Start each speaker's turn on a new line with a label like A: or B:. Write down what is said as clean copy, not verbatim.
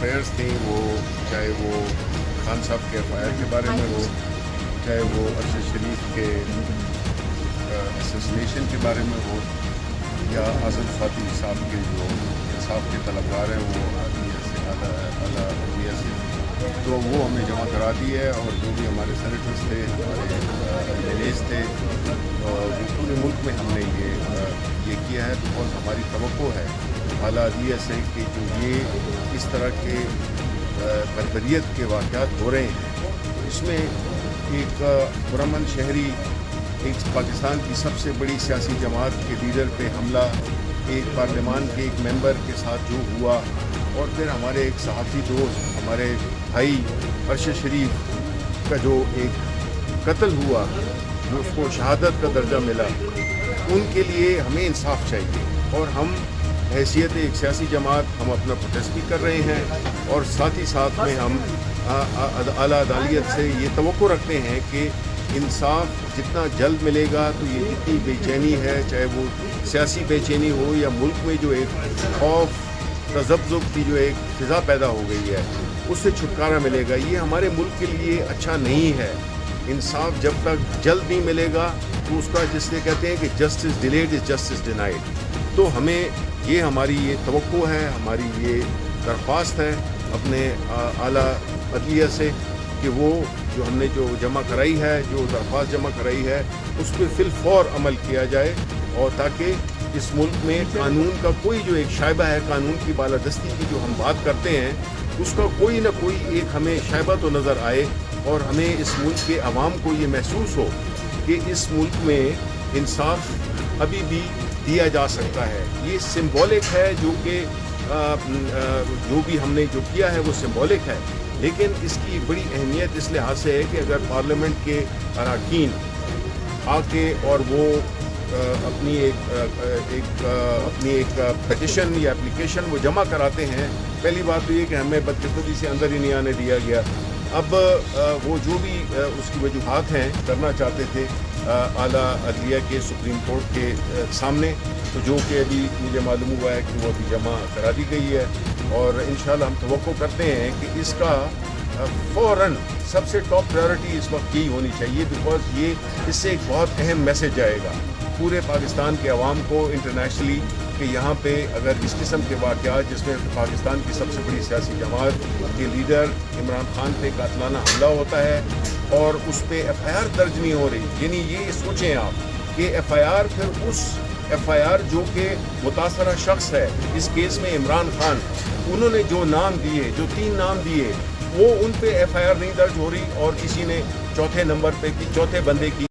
A: Affairs تھیں، وہ چاہے وہ خان صاحب کے FIR کے بارے میں ہو، چاہے وہ ارشد شریف کے اسیسنیشن کے بارے میں ہو، یا اعظم فاتح صاحب کے جو انصاف کے طلبگار ہیں وہ اعلیٰ عدلیہ سے، تو وہ ہمیں جمع کرا دی ہے. اور جو بھی ہمارے سینیٹرز تھے، ہمارے MLAs تھے، وہ پورے ملک میں ہم نے یہ کیا ہے. بکاز ہماری توقع ہے اعلیٰ عدلیہ سے کہ جو یہ اس طرح کے بربریت کے واقعات ہو رہے ہیں، اس میں ایک پرامن شہری، ایک پاکستان کی سب سے بڑی سیاسی جماعت کے لیڈر پہ حملہ، ایک پارلیمان کے ایک ممبر کے ساتھ جو ہوا، اور پھر ہمارے ایک صحافی دوست، ہمارے بھائی ارشد شریف کا جو ایک قتل ہوا، جو اس کو شہادت کا درجہ ملا، ان کے لیے ہمیں انصاف چاہیے. اور ہم حیثیت ایک سیاسی جماعت ہم اپنا پروٹیسٹ بھی کر رہے ہیں، اور ساتھ ہی ساتھ میں ہم اعلیٰ عدالت سے یہ توقع رکھتے ہیں کہ انصاف جتنا جلد ملے گا تو یہ جتنی بے چینی ہے، چاہے وہ سیاسی بے چینی ہو یا ملک میں جو ایک خوف تذبذب کی جو ایک فضا پیدا ہو گئی ہے، اس سے چھٹکارا ملے گا. یہ ہمارے ملک کے لیے اچھا نہیں ہے. انصاف جب تک جلد نہیں ملے گا تو اس کا، جس سے کہتے ہیں کہ justice delayed is justice denied. تو ہمیں یہ، ہماری یہ توقع ہے، ہماری یہ درخواست ہے اپنے اعلیٰ عدلیہ سے کہ وہ جو ہم نے جو جمع کرائی ہے، جو درخواست جمع کرائی ہے، اس پہ فی الفور عمل کیا جائے، اور تاکہ اس ملک میں قانون کا کوئی جو ایک شائبہ ہے، قانون کی بالادستی کی جو ہم بات کرتے ہیں، اس کا کوئی نہ کوئی ایک ہمیں شائبہ تو نظر آئے، اور ہمیں اس ملک کے عوام کو یہ محسوس ہو کہ اس ملک میں انصاف ابھی بھی دیا جا سکتا ہے. یہ سمبولک ہے، جو کہ جو بھی ہم نے جو کیا ہے وہ سمبولک ہے، لیکن اس کی بڑی اہمیت اس لحاظ سے ہے کہ اگر پارلیمنٹ کے اراکین آ کے اور وہ اپنی ایک پٹیشن یا اپلیکیشن وہ جمع کراتے ہیں، پہلی بات تو یہ کہ ہمیں بدقسمتی سے اندر ہی نہیں آنے دیا گیا. اب وہ جو بھی اس کی وجوہات ہیں کرنا چاہتے تھے اعلیٰ عدلیہ کے سپریم کورٹ کے سامنے، تو جو کہ ابھی مجھے معلوم ہوا ہے کہ وہ ابھی جمع کرا دی گئی ہے. اور انشاءاللہ ہم توقع کرتے ہیں کہ اس کا فوراً سب سے ٹاپ پرائیورٹی اس وقت یہی ہونی چاہیے، بیکاز یہ اس سے ایک بہت اہم میسج آئے گا پورے پاکستان کے عوام کو انٹرنیشنلی کہ یہاں پہ اگر اس قسم کے واقعات، جس میں پاکستان کی سب سے بڑی سیاسی جماعت کے لیڈر عمران خان پہ قاتلانہ حملہ ہوتا ہے اور اس پہ FIR درج نہیں ہو رہی، یعنی یہ سوچیں آپ کہ FIR پھر اس FIR جو کہ متاثرہ شخص ہے اس کیس میں عمران خان، انہوں نے جو نام دیے، جو 3 نام دیے، وہ ان پہ FIR نہیں درج ہو رہی، اور کسی نے چوتھے نمبر پہ چوتھے بندے کی